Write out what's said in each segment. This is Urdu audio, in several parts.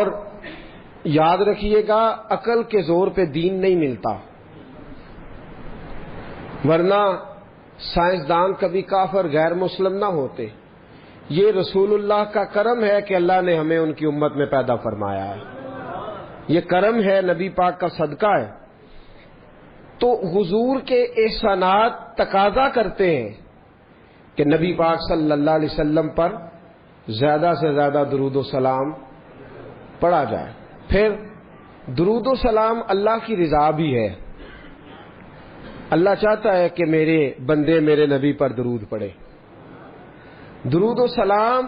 اور یاد رکھیے گا عقل کے زور پہ دین نہیں ملتا، ورنہ سائنسدان کبھی کافر غیر مسلم نہ ہوتے۔ یہ رسول اللہ کا کرم ہے کہ اللہ نے ہمیں ان کی امت میں پیدا فرمایا ہے، یہ کرم ہے، نبی پاک کا صدقہ ہے۔ تو حضور کے احسانات تقاضا کرتے ہیں کہ نبی پاک صلی اللہ علیہ وسلم پر زیادہ سے زیادہ درود و سلام پڑھا جائے۔ پھر درود و سلام اللہ کی رضا بھی ہے، اللہ چاہتا ہے کہ میرے بندے میرے نبی پر درود پڑھے۔ درود و سلام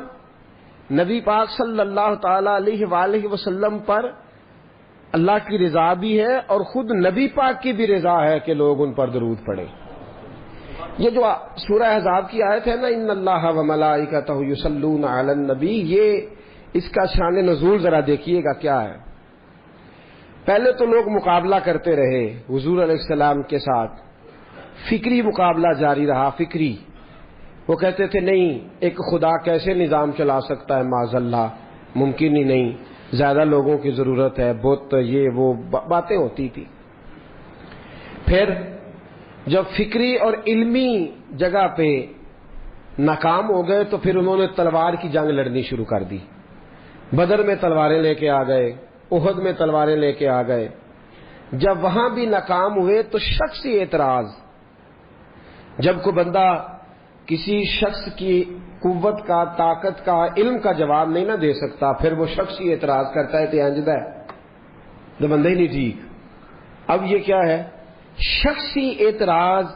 نبی پاک صلی اللہ تعالی علیہ وآلہ وسلم پر اللہ کی رضا بھی ہے، اور خود نبی پاک کی بھی رضا ہے کہ لوگ ان پر درود پڑھیں۔ یہ جو سورہ احزاب کی آیت ہے نا، ان اللہ و ملائکتہ یصلون علی النبی، یہ اس کا شان نزول ذرا دیکھیے گا کیا ہے۔ پہلے تو لوگ مقابلہ کرتے رہے حضور علیہ السلام کے ساتھ، فکری مقابلہ جاری رہا، فکری۔ وہ کہتے تھے نہیں، ایک خدا کیسے نظام چلا سکتا ہے، معاذ اللہ، ممکن ہی نہیں، زیادہ لوگوں کی ضرورت ہے، بت یہ وہ باتیں ہوتی تھی۔ پھر جب فکری اور علمی جگہ پہ ناکام ہو گئے تو پھر انہوں نے تلوار کی جنگ لڑنی شروع کر دی، بدر میں تلواریں لے کے آ گئے، احد میں تلواریں لے کے آ گئے۔ جب وہاں بھی ناکام ہوئے تو شخصی اعتراض، جب کوئی بندہ کسی شخص کی قوت کا، طاقت کا، علم کا جواب نہیں نہ دے سکتا، پھر وہ شخصی اعتراض کرتا ہے تو انجدہ ہے تو بندہ ہی نہیں ٹھیک۔ اب یہ کیا ہے؟ شخصی اعتراض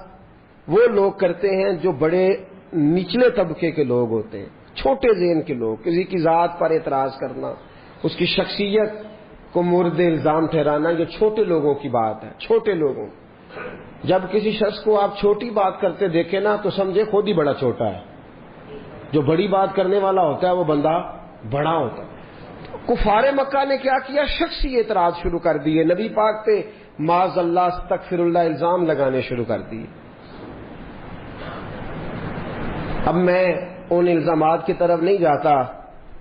وہ لوگ کرتے ہیں جو بڑے نچلے طبقے کے لوگ ہوتے ہیں، چھوٹے ذہن کے لوگ، کسی کی ذات پر اعتراض کرنا، اس کی شخصیت کو مورد الزام ٹھہرانا، یہ چھوٹے لوگوں کی بات ہے، چھوٹے لوگوں۔ جب کسی شخص کو آپ چھوٹی بات کرتے دیکھیں نا تو سمجھے خود ہی بڑا چھوٹا ہے، جو بڑی بات کرنے والا ہوتا ہے وہ بندہ بڑا ہوتا ہے۔ کفار مکہ نے کیا کیا؟ شخصی اعتراض شروع کر دیے، نبی پاک پہ معاذ اللہ استغفر اللہ الزام لگانے شروع کر دیے۔ اب میں ان الزامات کی طرف نہیں جاتا،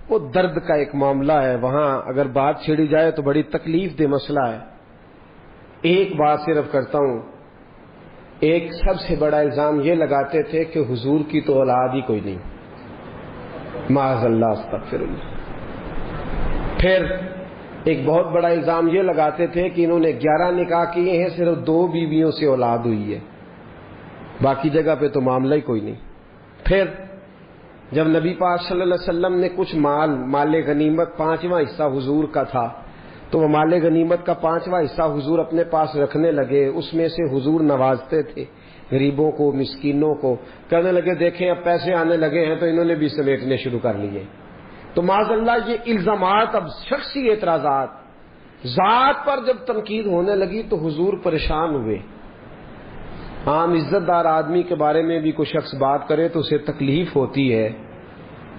وہ درد کا ایک معاملہ ہے، وہاں اگر بات چھیڑی جائے تو بڑی تکلیف دہ مسئلہ ہے۔ ایک بات صرف کرتا ہوں، ایک سب سے بڑا الزام یہ لگاتے تھے کہ حضور کی تو اولاد ہی کوئی نہیں، معاذ اللہ استغفر اللہ۔ پھر ایک بہت بڑا الزام یہ لگاتے تھے کہ انہوں نے 11 نکاح کیے ہیں، صرف 2 بیویوں سے اولاد ہوئی ہے، باقی جگہ پہ تو معاملہ ہی کوئی نہیں۔ پھر جب نبی پاک صلی اللہ علیہ وسلم نے کچھ مال غنیمت 5واں حصہ حضور کا تھا، تو وہ مال غنیمت کا 5واں حصہ حضور اپنے پاس رکھنے لگے، اس میں سے حضور نوازتے تھے غریبوں کو، مسکینوں کو، کہنے لگے دیکھیں اب پیسے آنے لگے ہیں تو انہوں نے بھی سمیٹنے شروع کر لیے۔ تو معاذ اللہ یہ الزامات، اب شخصی اعتراضات، ذات پر جب تنقید ہونے لگی تو حضور پریشان ہوئے۔ عام عزت دار آدمی کے بارے میں بھی کوئی شخص بات کرے تو اسے تکلیف ہوتی ہے۔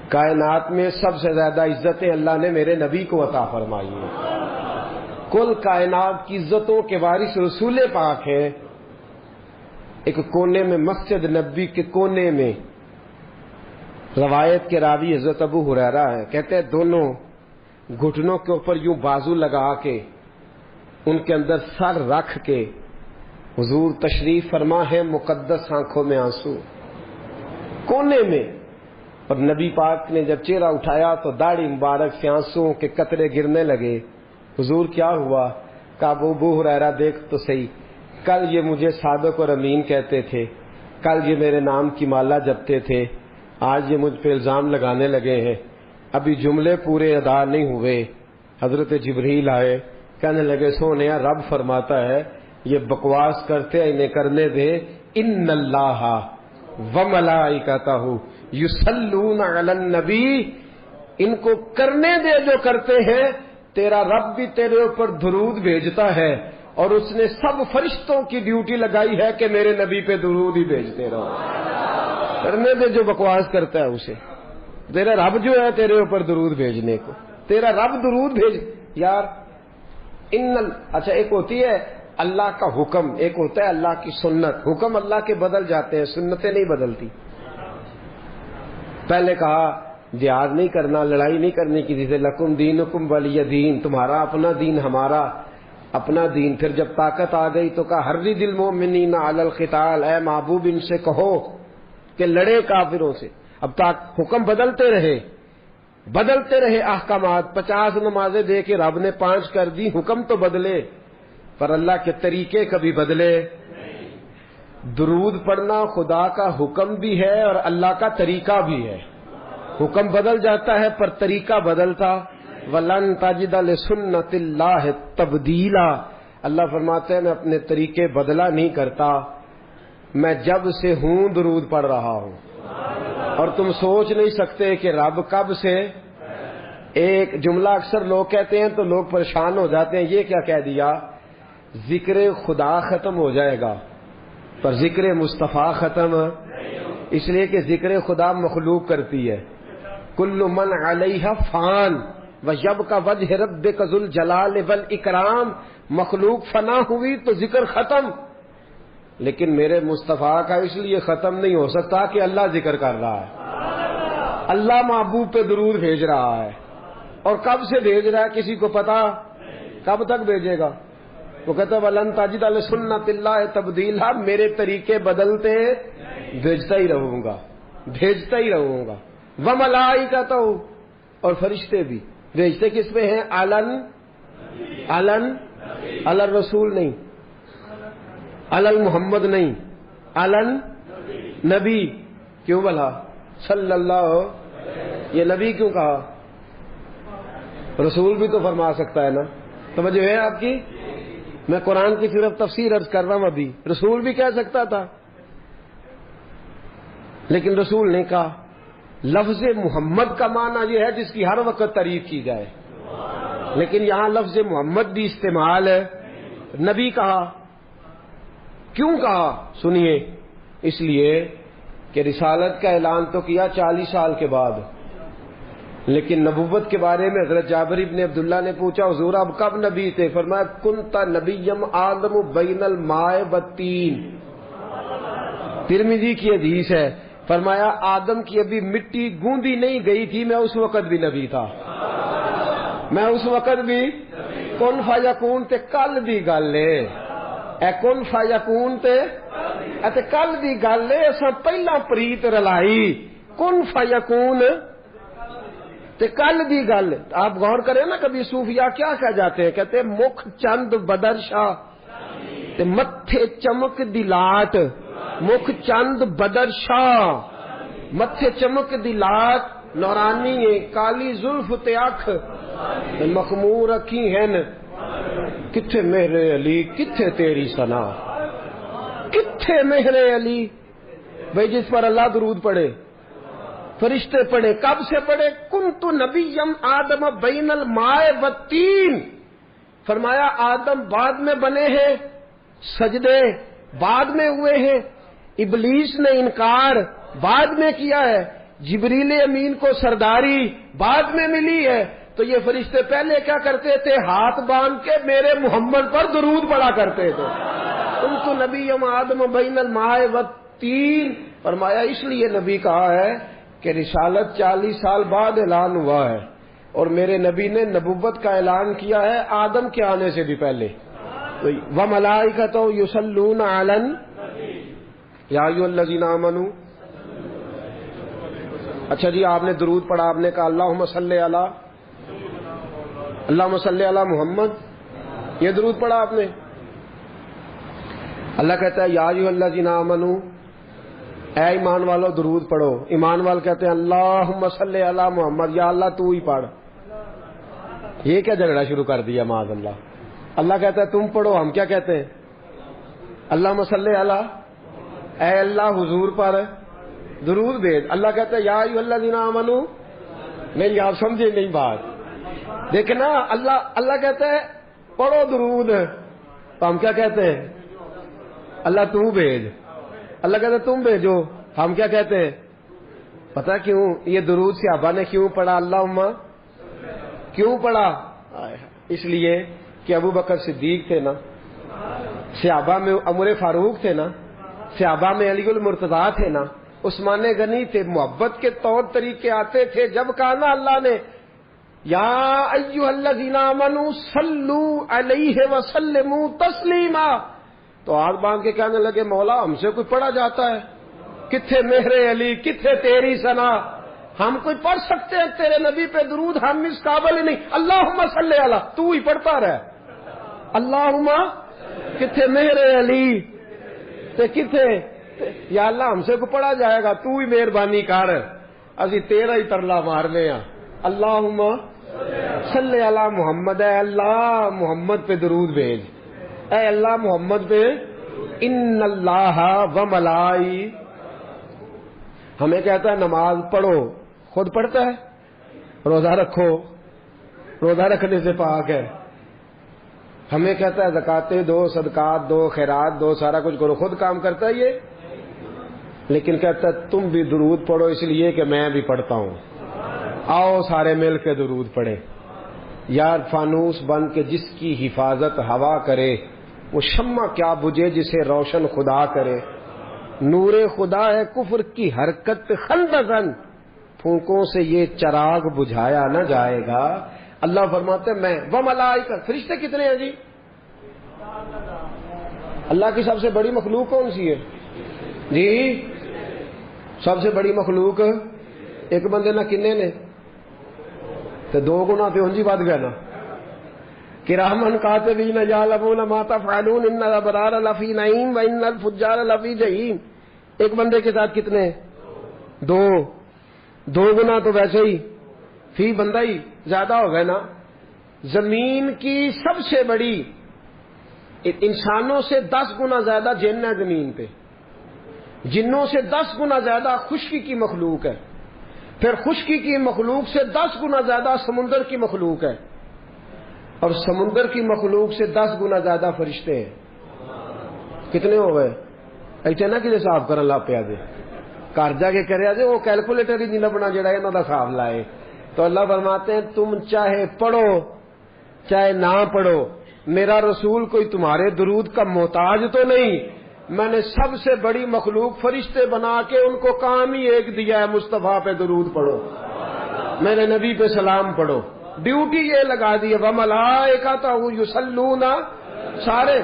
کائنات میں سب سے زیادہ عزتیں اللہ نے میرے نبی کو عطا فرمائی ہیں، کل کائنات کی عزتوں کے وارث رسول پاک ہیں۔ ایک کونے میں، مسجد نبی کے کونے میں، روایت کے راوی حضرت ابو ہریرہ ہے، کہتے ہیں دونوں گھٹنوں کے اوپر یوں بازو لگا کے، ان کے اندر سر رکھ کے حضور تشریف فرما ہے، مقدس آنکھوں میں آنسو، کونے میں۔ اور نبی پاک نے جب چہرہ اٹھایا تو داڑھی مبارک سے آنسوؤں کے قطرے گرنے لگے۔ حضور کیا ہوا؟ کہا ابو ہریرہ دیکھ تو صحیح، کل یہ مجھے صادق اور امین کہتے تھے، کل یہ میرے نام کی مالا جپتے تھے، آج یہ مجھ پہ الزام لگانے لگے ہیں، ابھی جملے پورے ادا نہیں ہوئے۔ حضرت جبریل آئے، کہنے لگے سونیا رب فرماتا ہے یہ بکواس کرتے ہیں، انہیں کرنے دے، ان اللہ وملائکتہ یصلون علی النبی، ان کو کرنے دے جو کرتے ہیں، تیرا رب بھی تیرے اوپر درود بھیجتا ہے، اور اس نے سب فرشتوں کی ڈیوٹی لگائی ہے کہ میرے نبی پہ درود ہی بھیجتے رہو۔ کرنے دے جو بکواس کرتا ہے اسے، تیرا رب جو ہے تیرے اوپر درود بھیجنے کو، تیرا رب درود بھیج یار۔ اچھا ایک ہوتی ہے اللہ کا حکم، ایک ہوتا ہے اللہ کی سنت۔ حکم اللہ کے بدل جاتے ہیں، سنتیں نہیں بدلتی۔ پہلے کہا جہاد نہیں کرنا، لڑائی نہیں کرنی کسی سے، لکم دینکم ولی دین، تمہارا اپنا دین ہمارا اپنا دین۔ پھر جب طاقت آ گئی تو کہا حرِّض المؤمنین علی القتال، اے محبوب ان سے کہو کہ لڑے کافروں سے۔ اب تک حکم بدلتے رہے احکامات، 50 نمازیں دے کے رب نے 5 کر دی، حکم تو بدلے پر اللہ کے طریقے کبھی بدلے۔ درود پڑھنا خدا کا حکم بھی ہے اور اللہ کا طریقہ بھی ہے، حکم بدل جاتا ہے پر طریقہ بدلتا۔ وَلَن تَجِدَ لِسُنَّتِ اللَّهِ تَبْدِيلًا، اللہ فرماتے ہیں میں اپنے طریقے بدلا نہیں کرتا، میں جب سے ہوں درود پڑھ رہا ہوں۔ اور تم سوچ نہیں سکتے کہ رب کب سے، ایک جملہ اکثر لوگ کہتے ہیں تو لوگ پریشان ہو جاتے ہیں، یہ کیا کہہ دیا؟ ذکر خدا ختم ہو جائے گا پر ذکر مصطفیٰ ختم، اس لیے کہ ذکر خدا مخلوق کرتی ہے۔ کل من علیہ فان ویبقی وجہ ربک ذو الجلال والاکرام، مخلوق فنا ہوئی تو ذکر ختم، لیکن میرے مصطفیٰ کا اس لیے ختم نہیں ہو سکتا کہ اللہ ذکر کر رہا ہے، اللہ محبوب پہ درود بھیج رہا ہے، اور کب سے بھیج رہا ہے کسی کو پتا؟ کب تک بھیجے گا؟ وہ کہتا ہے وَلَن تَجِدَ لِسُنَّتِ اللَّهِ تَبْدِيلًا، میرے طریقے بدلتے بھیجتا ہی رہوں گا۔ وَمَلَائِکَتُهُ، اور فرشتے بھی بھیجتے کس پہ ہیں؟ علی الرسول نہیں، علی المحمد نہیں، علی نبی۔ کیوں بلا صلی اللہ، یہ نبی کیوں کہا؟ رسول بھی تو فرما سکتا ہے نا، توجہ ہے آپ کی؟ میں قرآن کی صرف تفسیر عرض کر رہا ہوں، ابھی رسول بھی کہہ سکتا تھا لیکن رسول نے کہا۔ لفظ محمد کا معنی یہ ہے جس کی ہر وقت تعریف کی جائے، لیکن یہاں لفظ محمد بھی استعمال ہے، نبی کہا۔ کیوں کہا؟ سنیے، اس لیے کہ رسالت کا اعلان تو کیا 40 سال کے بعد، لیکن نبوت کے بارے میں حضرت جابر ابن عبداللہ نے پوچھا حضور اب کب نبی تھے؟ فرمایا کنت نبیم آدم بین الماء والطین، ترمذی کی حدیث ہے، فرمایا آدم کی ابھی مٹی گوندی نہیں گئی تھی، میں اس وقت بھی نبی تھا، میں اس وقت بھی۔ کن فیکون تے کل دی گل ہے، اے کن فیکون تے کل دی گل ہے، اساں پہلا پریت رلائی، کن فیکون تے کل دی گل۔ آپ غور کریں نا، کبھی صوفیاء کیا کہہ جاتے ہیں؟ کہتے ہیں مکھ چند بدر شاہ تے متھے چمک دی لاٹ، مکھ چند بدر شاہ متھے چمک دی لاٹ، نورانی ہے کالی زلف تے اکھ مخمور اکھی ہیں، کتھے میرے علی کتھے تیری ثنا، کتھے میرے علی؟ بھئی جس پر اللہ درود پڑھے، فرشتے پڑھے، کب سے پڑھے؟ کنت نبیم آدم بین الماء والطین، فرمایا آدم بعد میں بنے ہیں، سجدے بعد میں ہوئے ہیں، ابلیس نے انکار بعد میں کیا ہے، جبریل امین کو سرداری بعد میں ملی ہے، تو یہ فرشتے پہلے کیا کرتے تھے؟ ہاتھ باندھ کے میرے محمد پر درود پڑا کرتے تھے۔ کنت نبیم آدم بین الماء والطین، فرمایا اس لیے نبی کہا ہے کہ رسالت 40 سال بعد اعلان ہوا ہے، اور میرے نبی نے نبوت کا اعلان کیا ہے آدم کے آنے سے بھی پہلے۔ تو وَمَلَائِکَتُهُ يُصَلُّونَ عَلَى یا ایھا الذین آمنوا۔ اچھا جی، آپ نے درود پڑھا، آپ نے کہا اللہم صلی علی محمد، یہ درود پڑھا آپ نے۔ اللہ کہتا ہے یا ایھا الذین آمنوا، اے ایمان والو درود پڑھو۔ ایمان وال کہتے ہیں اللہم صلی علی محمد، یا اللہ تو ہی پڑھ۔ یہ کیا جھگڑا شروع کر دیا معاذ اللہ؟ اللہ کہتا ہے تم پڑھو، ہم کیا کہتے ہیں؟ اللہم صلی علی، اے اللہ حضور پر درود بھیج۔ اللہ کہتا ہے یا ایھا الذین آمنوا، نہیں آپ سمجھے نہیں بات، دیکھنا اللہ کہتا ہے پڑھو درود، تو ہم کیا کہتے ہیں؟ اللہ تو بھیج۔ اللہ کہتا ہے تم بھیجو، ہم کیا کہتے ہیں؟ پتہ کیوں یہ درود صحابہ نے کیوں پڑھا؟ اللہم کیوں پڑھا؟ اس لیے کہ ابو بکر صدیق تھے نا، صحابہ میں عمر فاروق تھے نا، صحابہ میں علی المرتضیٰ تھے نا، عثمان غنی تھے، محبت کے طور طریقے آتے تھے. جب کہا نا اللہ نے یا ایھا الذین آمنوا صلوا علیہ وسلموا تسلیما، تو ہاتھ باندھ کے کہنے لگے مولا ہم سے کوئی پڑھا جاتا ہے؟ کتھے مہر علی، کتھے تیری ثنا، ہم کوئی پڑھ سکتے ہیں تیرے نبی پہ درود؟ ہم اس قابل ہی نہیں. اللہم صلی علی، تو ہی پڑھتا رہ. اللہم کتھے مہر علی تے کتھے یا اللہ ہم سے کو پڑھا جائے گا، تو ہی مہربانی کر، اسی تیرا ہی ترلا مارنے ہاں. اللہم صلی علی محمد، اے اللہ محمد پہ درود بھیج، اے اللہ محمد پہ. ان اللہ و ملائی، ہمیں کہتا ہے نماز پڑھو، خود پڑھتا ہے؟ روزہ رکھو، روزہ رکھنے سے پاک ہے. ہمیں کہتا ہے زکاتیں دو، صدقات دو، خیرات دو، سارا کچھ کرو، خود کام کرتا ہے یہ؟ لیکن کہتا ہے تم بھی درود پڑھو اس لیے کہ میں بھی پڑھتا ہوں، آؤ سارے مل کے درود پڑھیں. یار فانوس بن کے جس کی حفاظت ہوا کرے، وہ شمع کیا بجھے جسے روشن خدا کرے. نور خدا ہے کفر کی حرکت خندقن، پھونکوں سے یہ چراغ بجھایا نہ جائے گا. اللہ فرماتے ہیں میں و ملائکہ، فرشتے کتنے ہیں جی؟ اللہ کی سب سے بڑی مخلوق کون سی ہے جی؟ سب سے بڑی مخلوق ایک بندے نہ کنے نے تو دو گنا تے ہنجی بات گیا نا. کرامن کاتبین یعلمون ما تفعلون ان الابرار لفی نعیم و ان الفجار لفی جحیم. ایک بندے کے ساتھ کتنے؟ دو گنا تو ویسے ہی فی بندہ ہی زیادہ ہو گئے نا. زمین کی سب سے بڑی، انسانوں سے 10 گنا زیادہ جن ہے زمین پہ، جنوں سے 10 گنا زیادہ خشکی کی مخلوق ہے، پھر خشکی کی مخلوق سے 10 گنا زیادہ سمندر کی مخلوق ہے، اور سمندر کی مخلوق سے 10 گنا زیادہ فرشتے ہیں. کتنے ہو گئے؟ ایسے نہ کسی صاف کرن لا پیا دے گھر جا کے کریا جے وہ کیلکولیٹر ہی نہیں لبنا جڑا انہاں دا حساب لائے. تو اللہ فرماتے ہیں تم چاہے پڑھو چاہے نہ پڑھو، میرا رسول کوئی تمہارے درود کا محتاج تو نہیں. میں نے سب سے بڑی مخلوق فرشتے بنا کے ان کو کام ہی ایک دیا ہے، مصطفیٰ پہ درود پڑھو، میرے نبی پہ سلام پڑھو. ڈیوٹی یہ لگا دی ہے وَمَلَائِکَتُهُ يُصَلُّونَ. سارے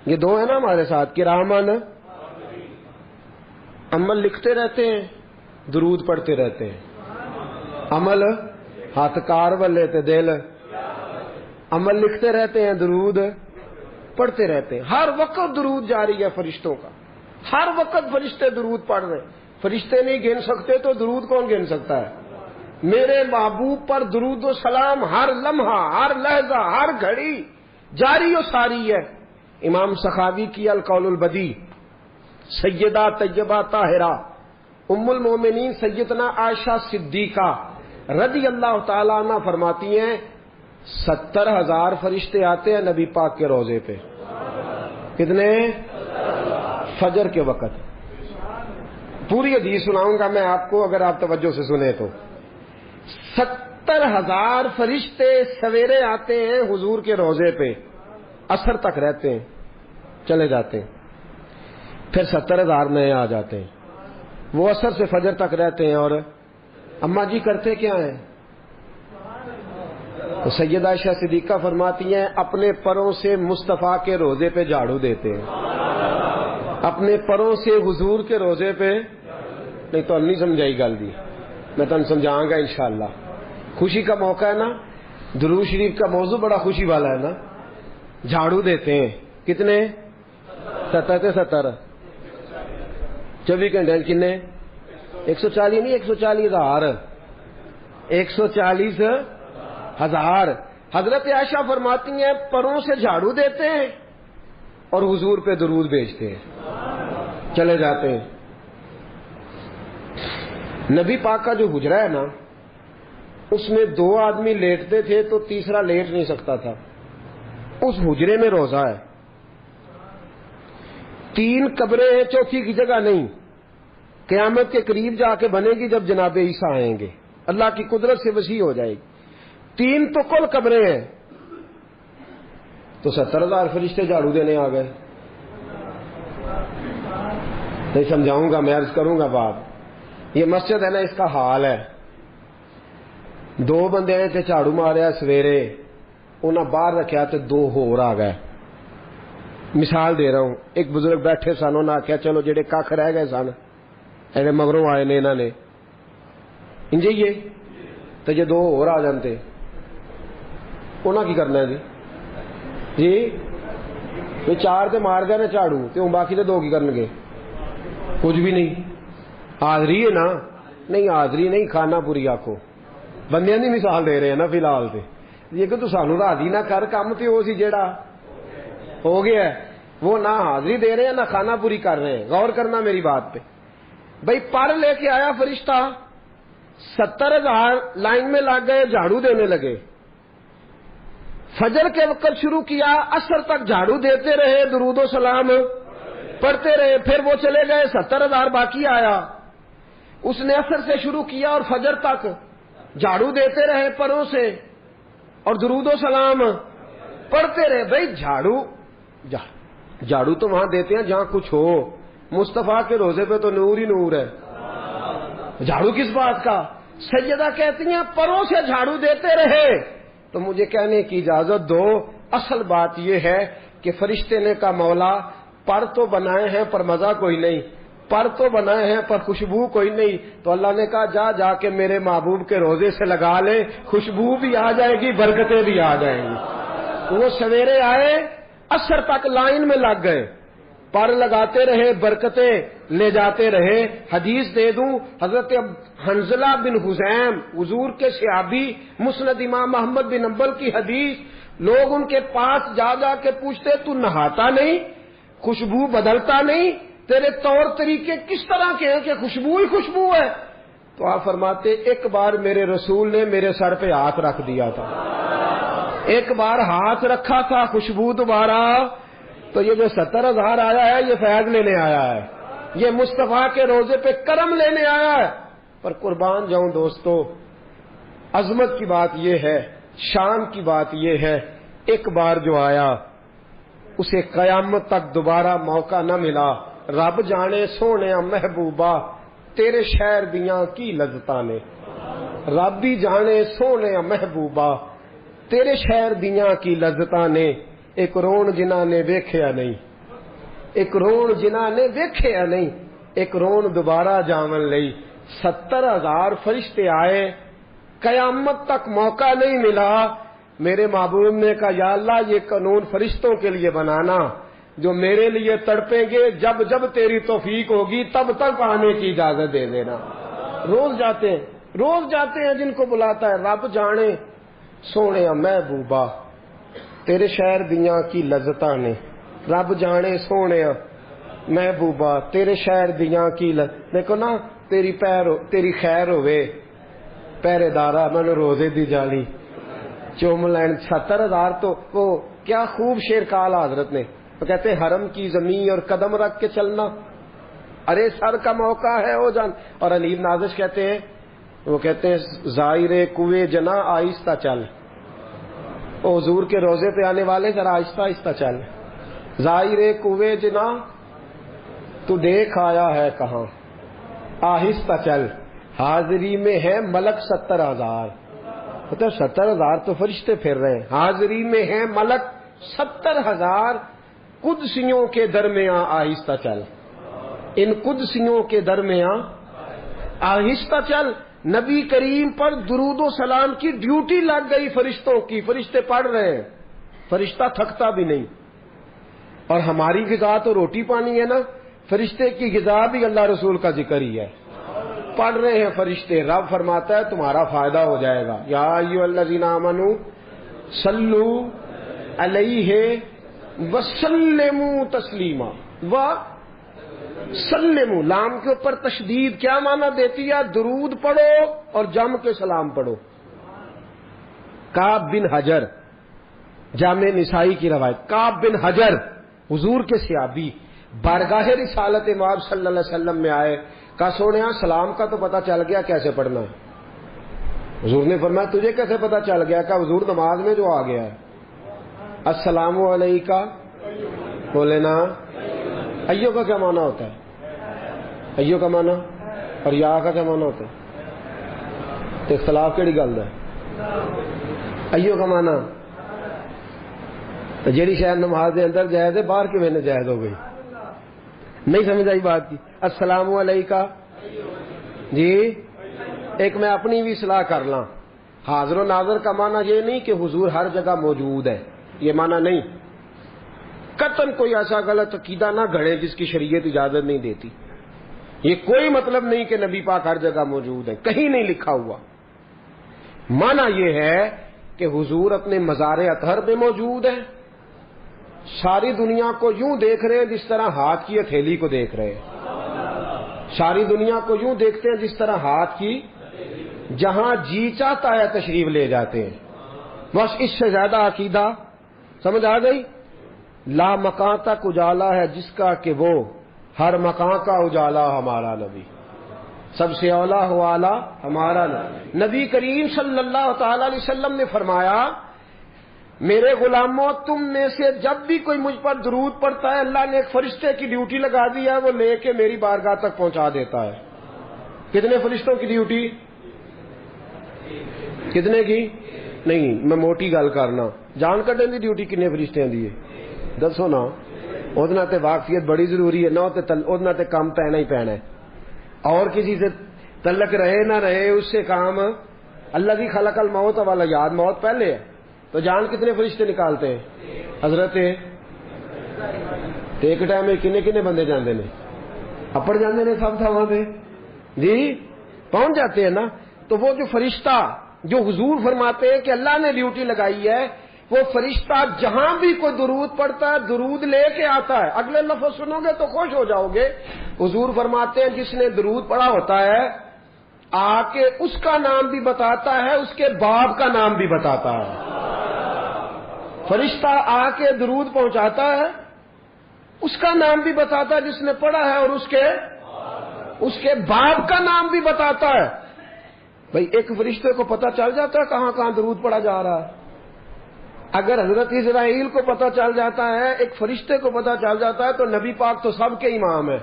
یہ دو ہیں نا ہمارے ساتھ، کرامن، عمل لکھتے رہتے ہیں، درود پڑھتے رہتے ہیں. عمل ہاتھ کار والے تے دل، عمل لکھتے رہتے ہیں، درود پڑھتے رہتے ہیں. ہر وقت درود جاری ہے فرشتوں کا، ہر وقت فرشتے درود پڑھ رہے ہیں. فرشتے نہیں گن سکتے تو درود کون گن سکتا ہے؟ میرے محبوب پر درود و سلام ہر لمحہ، ہر لحظہ، ہر گھڑی جاری و ساری ہے. امام سخاوی کی القول البدی، سیدہ طیبہ طاہرہ ام المومنین سیدنا عائشہ صدیقہ رضی اللہ تعالیٰ عنہ فرماتی ہیں 70,000 فرشتے آتے ہیں نبی پاک کے روضے پہ. کتنے؟ فجر کے وقت. پوری حدیث سناؤں گا میں آپ کو اگر آپ توجہ سے سنیں تو. 70,000 فرشتے سویرے آتے ہیں حضور کے روضے پہ، عصر تک رہتے ہیں، چلے جاتے ہیں. پھر 70,000 نئے آ جاتے ہیں، وہ عصر سے فجر تک رہتے ہیں. اور اماں جی کرتے کیا ہیں؟ تو سیدہ عائشہ صدیقہ فرماتی ہیں اپنے پروں سے مصطفیٰ کے روضے پہ جھاڑو دیتے ہیں، اپنے پروں سے حضور کے روضے پہ. نہیں تو نہیں سمجھائی گل دی، میں تم سمجھاؤں گا انشاءاللہ. خوشی کا موقع ہے نا، درود شریف کا موضوع بڑا خوشی والا ہے نا. جھاڑو دیتے ہیں کتنے؟ 70 24 گھنٹے کنے؟ 140 نہیں، 140,000، 140,000. حضرت عائشہ فرماتی ہیں پروں سے جھاڑو دیتے ہیں اور حضور پہ درود بھیجتے ہیں، چلے جاتے ہیں. نبی پاک کا جو حجرہ ہے نا، اس میں 2 آدمی لیٹتے تھے تو تیسرا لیٹ نہیں سکتا تھا. اس حجرے میں روزہ ہے، 3 قبریں ہیں، چوتھی کی جگہ نہیں. قیامت کے قریب جا کے بنے گی جب جناب عیسیٰ آئیں گے، اللہ کی قدرت سے وسیع ہو جائے گی. 3 تو کل قبریں ہیں، تو 70,000 فرشتے جھاڑو دینے آ گئے. نہیں سمجھاؤں گا، میں عرض کروں گا بات. یہ مسجد ہے نا، اس کا حال ہے. 2 بندے آئے تھے جھاڑو ماریا سویرے، انہیں باہر رکھا تو 2 ہور آ گئے. مثال دے رہا ہوں. ایک بزرگ بیٹھے سن، انہوں نے آخیا چلو جڑے کھ رہ گئے سن ایڈے مگروں آئے نے انہوں نے انجے تو جی 2 ہور آ جانتے انہاں کی کرنا ہے جی 4 تے مار گئے نا جھاڑو تے ہوں باقی تے 2 کی کرن گے؟ کچھ بھی نہیں. حاضری ہے نا، نہیں حاضری نہیں، کھانا پوری آکو. بندیاں دی مثال دے رہے ہیں نا فی الحال تے. یہ کہ تو سانو راضی نہ کر کم تے وہ سی جیڑا ہو گیا ہے، وہ نہ حاضری دے رہے ہیں نہ کھانا پوری کر رہے ہیں. غور کرنا میری بات پہ. بھائی پر لے کے آیا فرشتہ، 70,000 لائن میں لگ گئے، جھاڑو دینے لگے. فجر کے وقت شروع کیا، عصر تک جھاڑو دیتے رہے، درود و سلام پڑھتے رہے. پھر وہ چلے گئے، 70,000 باقی آیا. اس نے عصر سے شروع کیا اور فجر تک جھاڑو دیتے رہے پروں سے اور درود و سلام پڑھتے رہے. بھائی جھاڑو تو وہاں دیتے ہیں جہاں کچھ ہو. مصطفیٰ کے روزے پہ تو نور ہی نور ہے، جھاڑو کس بات کا؟ سیدہ کہتی ہیں پروں سے جھاڑو دیتے رہے. تو مجھے کہنے کی اجازت دو، اصل بات یہ ہے کہ فرشتے نے کہا مولا پر تو بنائے ہیں پر مزہ کوئی نہیں، پر تو بنائے ہیں پر خوشبو کوئی نہیں. تو اللہ نے کہا جا کے میرے محبوب کے روزے سے لگا لے، خوشبو بھی آ جائے گی، برکتیں بھی آ جائیں گی. وہ سویرے آئے، عصر تک لائن میں لگ گئے، پر لگاتے رہے، برکتیں لے جاتے رہے. حدیث دے دوں، حضرت حنظلہ بن حزیم حضور کے صحابی، مسند امام محمد بن حنبل کی حدیث. لوگ ان کے پاس جا جا کے پوچھتے تو نہاتا نہیں، خوشبو بدلتا نہیں، تیرے طور طریقے کس طرح کے ہیں کہ خوشبو ہی خوشبو ہے؟ تو آپ فرماتے ایک بار میرے رسول نے میرے سر پہ ہاتھ رکھ دیا تھا، ایک بار ہاتھ رکھا تھا، خوشبو دوبارہ. تو یہ جو 70,000 آیا ہے یہ فیض لینے آیا ہے، یہ مصطفیٰ کے روزے پہ کرم لینے آیا ہے. پر قربان جاؤں دوستو، عظمت کی بات یہ ہے، شان کی بات یہ ہے، ایک بار جو آیا اسے قیامت تک دوبارہ موقع نہ ملا. رب جانے سونے محبوبہ تیرے شہر دیاں کی لذتاں نے، رب بھی جانے سونے محبوبہ تیرے شہر دیاں کی لذتاں نے. ایک رون جنہاں نے ویکھیا نہیں، ایک رون جنہاں نے ویکھیا نہیں، ایک رون دوبارہ جاون لئی. 70,000 فرشتے آئے، قیامت تک موقع نہیں ملا. میرے محبوب نے کہا یا اللہ یہ قانون فرشتوں کے لیے بنانا جو میرے لیے تڑپیں گے، جب جب تیری توفیق ہوگی تب تک آنے کی اجازت دے دینا. روز جاتے ہیں جن کو بلاتا ہے. رب جانے سونے محبوبہ تیرے شہر دیاں کی لذتاں نے، رب جانے سونے محبوبہ تیرے شہر دیاں کی دیکھو نا، تیری خیر ہوئے پہرے دارا میں نے روزے دی جالی چوم لین. 70,000 تو وہ کیا خوب شیر کہا حضرت نے. وہ کہتے ہیں حرم کی زمین اور قدم رکھ کے چلنا، ارے سر کا موقع ہے ہو جان. اور علیم نازش کہتے ہیں، وہ کہتے ہیں زائر کوے جنا آہستہ چل. او حضور کے روزے پہ آنے والے ذرا آہستہ آہستہ چل. زائر کوے جنا تو دیکھ آیا ہے کہاں، آہستہ چل. حاضری میں ہے ملک 70,000، مطلب 70,000 تو فرشتے پھر رہے ہیں. حاضری میں ہے ملک 70,000. قدسیوں کے درمیان آہستہ چل، ان قدسیوں کے درمیان آہستہ چل. نبی کریم پر درود و سلام کی ڈیوٹی لگ گئی فرشتوں کی، فرشتے پڑھ رہے ہیں، فرشتہ تھکتا بھی نہیں. اور ہماری غذا تو روٹی پانی ہے نا، فرشتے کی غذا بھی اللہ رسول کا ذکر ہی ہے. پڑھ رہے ہیں فرشتے. رب فرماتا ہے تمہارا فائدہ ہو جائے گا. یا ایھا الذین آمنوا صلوا علیہ وسلموا تسلیما. سلموا لام کے اوپر تشدید کیا معنی دیتی ہے؟ درود پڑھو اور جم کے سلام پڑھو. کعب بن حجر، جامع نسائی کی روایت، کعب بن حجر حضور کے صحابی بارگاہ رسالت مآب صلی اللہ علیہ وسلم میں آئے. کہا سونیا سلام کا تو پتہ چل گیا کیسے پڑھنا ہے. حضور نے فرمایا تجھے کیسے پتہ چل گیا؟ کہا حضور نماز میں جو آ گیا ہے السلام علیکہ، بولے نا. ایو کا کیا معنی ہوتا ہے؟ ایو کا معنی اور یا کا کیا معنی ہوتا ہے؟ تو اختلاف کیڑی گل ہے؟ ایو کا معنی تو جیڑی شاید نماز دے اندر جائز ہے باہر کیویں ناجائز ہو گئی؟ نہیں سمجھ آئی بات کی؟ السلام علیکم جی، ایک میں اپنی بھی اصلاح کر لاں. حاضر و ناظر کا معنی یہ نہیں کہ حضور ہر جگہ موجود ہے، یہ معنی نہیں. قطعاً کوئی ایسا غلط عقیدہ نہ گھڑے جس کی شریعت اجازت نہیں دیتی. یہ کوئی مطلب نہیں کہ نبی پاک ہر جگہ موجود ہے، کہیں نہیں لکھا ہوا. معنی یہ ہے کہ حضور اپنے مزار اطہر میں موجود ہے، ساری دنیا کو یوں دیکھ رہے ہیں جس طرح ہاتھ کی ہتھیلی کو دیکھ رہے ہیں. ساری دنیا کو یوں دیکھتے ہیں جس طرح ہاتھ کی، جہاں جی چاہتا ہے تشریف لے جاتے ہیں. بس اس سے زیادہ عقیدہ سمجھ آ گئی؟ لا مکان تک اجالا ہے جس کا کہ وہ ہر مکان کا اجالا ہمارا نبی، سب سے اولا ہو اعلیٰ ہمارا نبی. نبی کریم صلی اللہ تعالی علیہ وسلم نے فرمایا میرے غلاموں تم میں سے جب بھی کوئی مجھ پر درود پڑتا ہے اللہ نے ایک فرشتے کی ڈیوٹی لگا دی ہے، وہ لے کے میری بارگاہ تک پہنچا دیتا ہے. کتنے فرشتوں کی ڈیوٹی؟ کتنے کی؟ نہیں میں موٹی گل کرنا، جان کٹنے دی ڈیوٹی کنے فرشتیاں دی ہے دسو نا. ادنا تے واقفیت بڑی ضروری ہے، نہ ادنا تے کام پینا ہی پینا ہے. اور کسی سے تعلق رہے نہ رہے اس سے کام. اللہ کی خلق الموت والا یاد، موت پہلے ہے. تو جان کتنے فرشتے نکالتے ہیں حضرت؟ ایک ٹائم میں کنے کنے بندے جاندے نے؟ اپڑ جاندے نے سب تھاواں تے جی پہنچ جاتے ہیں نا. تو وہ جو فرشتہ جو حضور فرماتے ہیں کہ اللہ نے ڈیوٹی لگائی ہے، وہ فرشتہ جہاں بھی کوئی درود پڑتا ہے درود لے کے آتا ہے. اگلے لفظ سنو گے تو خوش ہو جاؤ گے. حضور فرماتے ہیں جس نے درود پڑھا ہوتا ہے آ کے اس کا نام بھی بتاتا ہے، اس کے باپ کا نام بھی بتاتا ہے. فرشتہ آ کے درود پہنچاتا ہے، اس کا نام بھی بتاتا ہے جس نے پڑھا ہے، اور اس کے باپ کا نام بھی بتاتا ہے. بھئی ایک فرشتے کو پتہ چل جاتا ہے کہاں کہاں درود پڑھا جا رہا ہے. اگر حضرت اسرائیل کو پتہ چل جاتا ہے، ایک فرشتے کو پتہ چل جاتا ہے، تو نبی پاک تو سب کے امام ہے.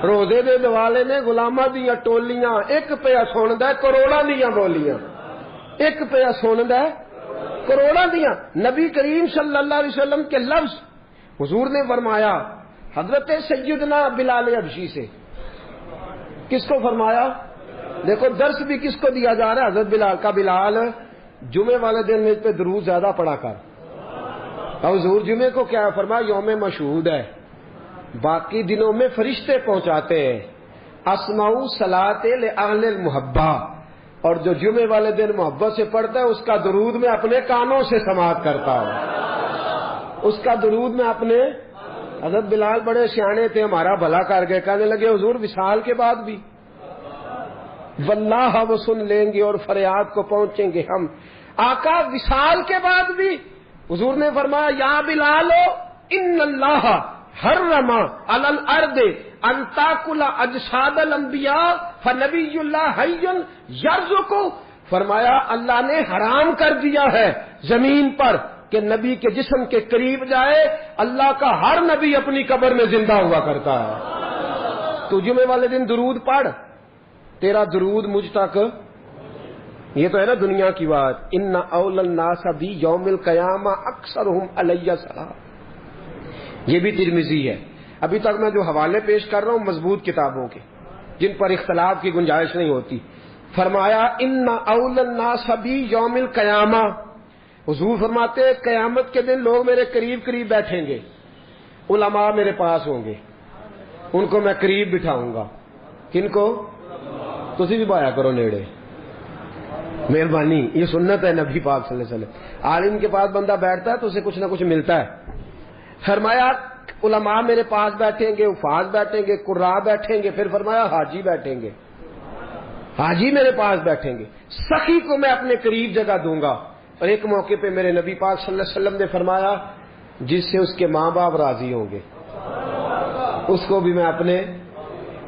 روزے دے دوالے نے غلاماں دیاں ٹولیاں ایک پیا سندا ہے کروڑاں دیاں بولیاں، ایک پیا سندا ہے کروڑاں دیاں. نبی کریم صلی اللہ علیہ وسلم کے لفظ حضور نے فرمایا حضرت سیدنا بلال حبشی سے. کس کو فرمایا؟ دیکھو درس بھی کس کو دیا جا رہا ہے؟ حضرت بلال کا. بلال جمعے والے دن میں پہ درود زیادہ پڑھا کر. حضور جمعے کو کیا فرمایا؟ یوم مشہود ہے، باقی دنوں میں فرشتے پہنچاتے ہیں. اسمعوا صلاۃ لأہل المحبہ، اور جو جمعے والے دن محبت سے پڑھتا ہے اس کا درود میں اپنے کانوں سے سماعت کرتا ہوں. اس کا درود میں اپنے. حضرت بلال بڑے سیانے تھے، ہمارا بھلا کر گئے. کہنے لگے حضور وصال کے بعد بھی واللہ وہ سن لیں گے اور فریاد کو پہنچیں گے ہم. آقا وصال کے بعد بھی حضور نے فرمایا یا بلال ان اللہ حرم علی الارض ان تاکل اجساد الانبیاء فنبی اللہ حی یرزق. فرمایا اللہ نے حرام کر دیا ہے زمین پر کہ نبی کے جسم کے قریب جائے. اللہ کا ہر نبی اپنی قبر میں زندہ ہوا کرتا ہے. تو جمعے والے دن درود پڑھ، تیرا درود مجھ تک. یہ تو ہے نا دنیا کی بات. ان اول الناس بی یوم القیامہ اکثرہم علی السلام. یہ بھی ترمذی ہے. ابھی تک میں جو حوالے پیش کر رہا ہوں مضبوط کتابوں کے جن پر اختلاف کی گنجائش نہیں ہوتی. فرمایا ان اول الناس بی یوم القیامہ. حضور فرماتے ہیں قیامت کے دن لوگ میرے قریب قریب بیٹھیں گے. علماء میرے پاس ہوں گے، ان کو میں قریب بٹھاؤں گا. کن کو؟ تسی بھی بایا کرو نیڑے، مہربانی. یہ سنت ہے نبی پاک صلی اللہ علیہ وسلم. عالم کے پاس بندہ بیٹھتا ہے تو اسے کچھ نہ کچھ ملتا ہے. فرمایا علماء میرے پاس بیٹھیں گے، حفاظ بیٹھیں گے، قراء بیٹھیں گے. پھر فرمایا حاجی بیٹھیں گے، حاجی میرے پاس بیٹھیں گے. سخی کو میں اپنے قریب جگہ دوں گا. اور ایک موقع پہ میرے نبی پاک صلی اللہ علیہ وسلم نے فرمایا جس سے اس کے ماں باپ راضی ہوں گے اس کو بھی میں اپنے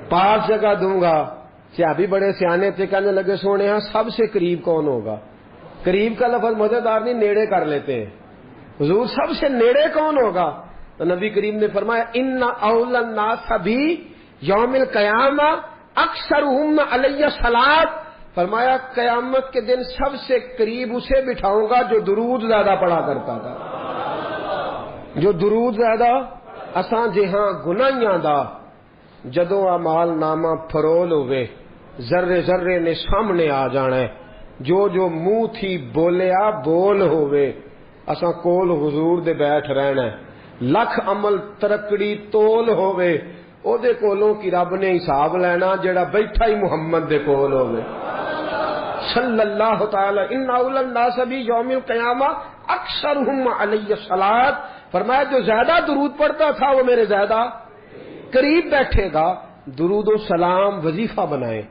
پاس جگہ دوں گا. صحابی بڑے سیانے تھے، کہنے لگے سونے ہاں سب سے قریب کون ہوگا؟ قریب کا لفظ مزیدار نہیں، نیڑے کر لیتے ہیں. حضور سب سے نیڑے کون ہوگا؟ تو نبی کریم نے فرمایا ان اول الناس بھی یوم القیامہ اکثرہم علی الصلاۃ، فرمایا قیامت کے دن سب سے قریب اسے بٹھاؤں گا جو درود زیادہ پڑھا کرتا تھا، جو درود زیادہ۔ اساں جہاں گناہیاں دا جدوں اعمال نامہ فرول ہوئے، ذرے ذرے نے سامنے آ جانا ہے، جو جو منہ تھی بولیا بول ہوئے، اساں کول حضور دے بیٹھ رہنا ہے، لکھ عمل ترکڑی تول ہوئے، او دے کولوں کی رب نے حساب لینا جڑا بیٹھا ہی محمد دے کول ہوئے صلی اللہ تعالی۔ ان اول الناس بھی یوم القیامہ اکثرہم علی الصلاۃ، فرمایا جو زیادہ درود پڑھتا تھا وہ میرے زیادہ قریب بیٹھے گا۔ درود و سلام وظیفہ بنائے،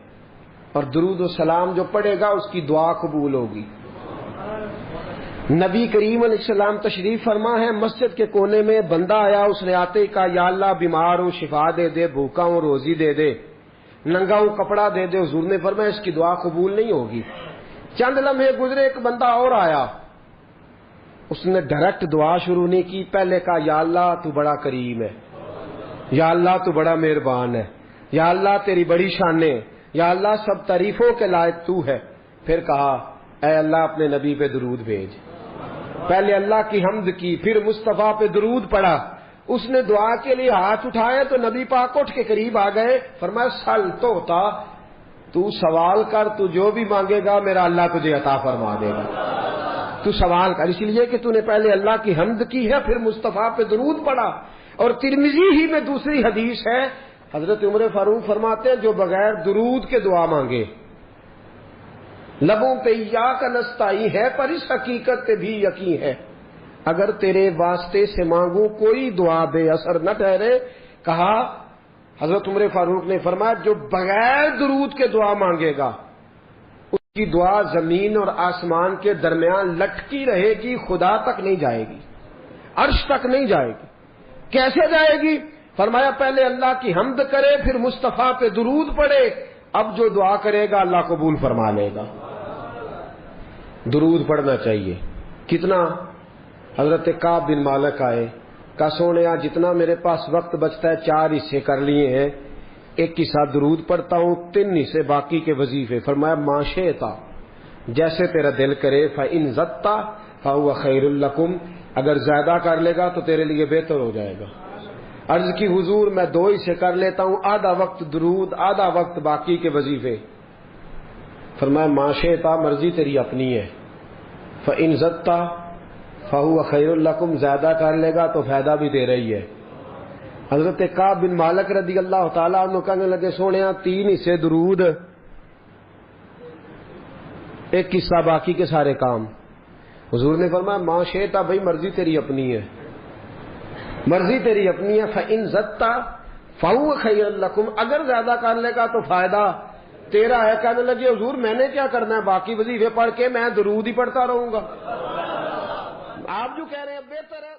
اور درود و سلام جو پڑھے گا اس کی دعا قبول ہوگی۔ نبی کریم علیہ السلام تشریف فرما ہے، مسجد کے کونے میں بندہ آیا، اس نے آتے ہی کہا یا اللہ بیمار ہوں شفا دے دے، بھوکا ہوں روزی دے دے، ننگا ہوں کپڑا دے دے۔ حضور نے فرمایا اس کی دعا قبول نہیں ہوگی۔ چند لمحے گزرے، ایک بندہ اور آیا، اس نے ڈائریکٹ دعا شروع نہیں کی، پہلے کہا یا اللہ تو بڑا کریم ہے، یا اللہ تو بڑا مہربان ہے، یا اللہ تیری بڑی شانیں، یا اللہ سب تعریفوں کے لائق تو ہے۔ پھر کہا اے اللہ اپنے نبی پہ درود بھیج۔ پہلے اللہ کی حمد کی، پھر مصطفیٰ پہ درود پڑھا۔ اس نے دعا کے لیے ہاتھ اٹھائے تو نبی پاک اٹھ کے قریب آ گئے، فرمایا سل تو ہوتا، تو سوال کر، تو جو بھی مانگے گا میرا اللہ تجھے عطا فرما دے گا، تو سوال کر، اس لیے کہ تو نے پہلے اللہ کی حمد کی ہے، پھر مصطفیٰ پہ درود پڑھا۔ اور ترمذی ہی میں دوسری حدیث ہے، حضرت عمر فاروق فرماتے ہیں جو بغیر درود کے دعا مانگے لبوں پہ ایاک نستعین ہے، پر اس حقیقت پہ بھی یقین ہے اگر تیرے واسطے سے مانگوں کوئی دعا بے اثر نہ ٹھہرے۔ کہا حضرت عمر فاروق نے فرمایا جو بغیر درود کے دعا مانگے گا اس کی دعا زمین اور آسمان کے درمیان لٹکی رہے گی، خدا تک نہیں جائے گی، عرش تک نہیں جائے گی۔ کیسے جائے گی؟ فرمایا پہلے اللہ کی حمد کرے، پھر مصطفیٰ پہ درود پڑھے، اب جو دعا کرے گا اللہ قبول فرما لے گا۔ درود پڑھنا چاہیے۔ کتنا؟ حضرت کعب بن مالک آئے، کہا سونیا جتنا میرے پاس وقت بچتا ہے 4 حصے کر لیے ہیں، ایک حصہ درود پڑھتا ہوں، 3 حصے باقی کے وظیفے۔ فرمایا ما شئتا، جیسے تیرا دل کرے، فإن زدت فهو خیر لکم، اگر زیادہ کر لے گا تو تیرے لیے بہتر ہو جائے گا۔ عرض کی حضور میں 2 حصے کر لیتا ہوں، آدھا وقت درود، آدھا وقت باقی کے وظیفے۔ فرمایا ما شئتا، مرضی تیری اپنی ہے، فإن زدت فهو خیر لکم، زیادہ کر لے گا تو فائدہ بھی دے رہی ہے۔ حضرت کعب بن مالک رضی اللہ تعالیٰ عنہ کہنے لگے سونیا 3 حصے درود، ایک حصہ باقی کے سارے کام۔ حضور نے فرمایا ما شئتا، بھائی مرضی تیری اپنی ہے، مرضی تیری اپنی ہے، فإن زدت فهو خیر لکم، اگر زیادہ کر لے گا تو فائدہ تیرا ہے۔ کہنے لگے حضور میں نے کیا کرنا ہے، باقی وظیفے پڑھ کے میں درود ہی پڑھتا رہوں گا۔ آپ جو کہہ رہے ہیں بہتر ہے